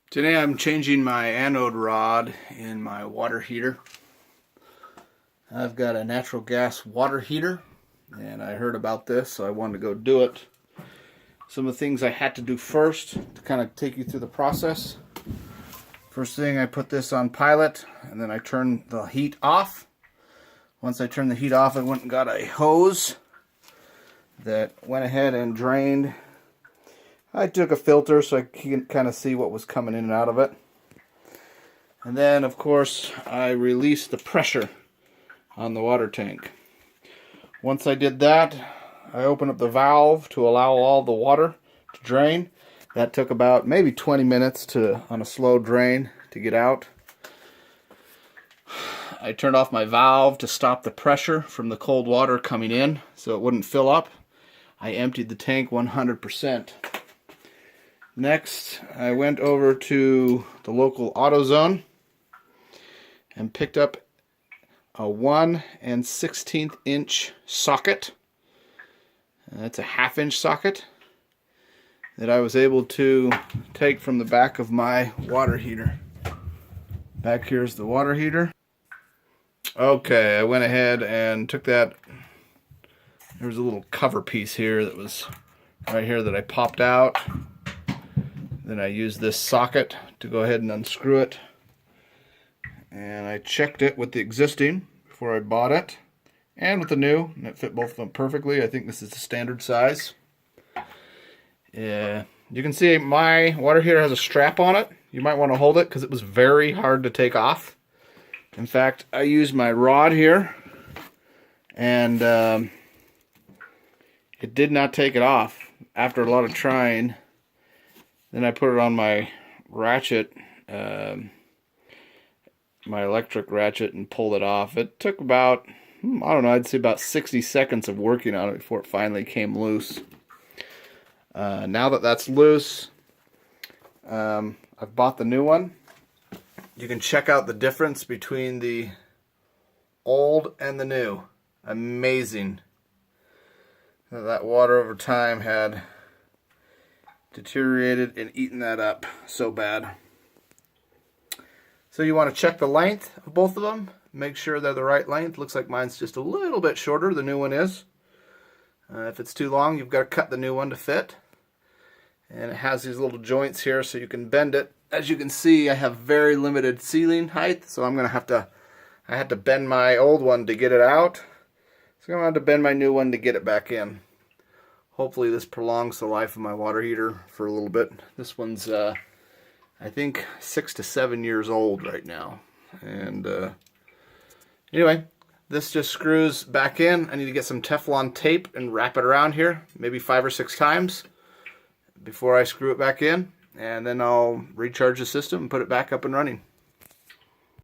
Today I'm changing my anode rod in my water heater. I've got a natural gas water heater and I heard about this, so I wanted to go do it. Some of the things I had to do first to kind of take you through the process. First thing, I put this on pilot and then I turned the heat off. Once I turned the heat off, I went and got a hose that went ahead and drained. I took a filter so I can kind of see what was coming in and out of it. And then, of course, I released the pressure on the water tank. Once I did that, I opened up the valve to allow all the water to drain. That took about maybe 20 minutes on a slow drain to get out. I turned off my valve to stop the pressure from the cold water coming in so it wouldn't fill up. I emptied the tank 100%. Next, I went over to the local AutoZone and picked up a 1 16th inch socket. That's a 1/2 inch socket that I was able to take from the back of my water heater. Back here's the water heater. Okay, I went ahead and took that. There was a little cover piece here that was right here that I popped out. Then I used this socket to go ahead and unscrew it. And I checked it with the existing before I bought it and with the new, and it fit both of them perfectly. I think this is the standard size. Yeah, you can see my water heater has a strap on it. You might want to hold it because it was very hard to take off. In fact, I used my rod here and it did not take it off after a lot of trying. Then I put it on my ratchet, my electric ratchet, and pulled it off. It took about, I don't know, I'd say about 60 seconds of working on it before it finally came loose. Now that that's loose, I've bought the new one. You can check out the difference between the old and the new. Amazing. That water over time had deteriorated and eaten that up so bad. So you want to check the length of both of them. Make sure they're the right length. Looks like mine's just a little bit shorter. The new one is. If it's too long, you've got to cut the new one to fit. And it has these little joints here so you can bend it. As you can see, I have very limited ceiling height, so I'm going to have to, I had to bend my old one to get it out. So I'm going to have to bend my new one to get it back in. Hopefully this prolongs the life of my water heater for a little bit. This one's, I think, 6 to 7 years old right now. And anyway, this just screws back in. I need to get some Teflon tape and wrap it around here, maybe 5 or 6 times before I screw it back in. And then I'll recharge the system and put it back up and running.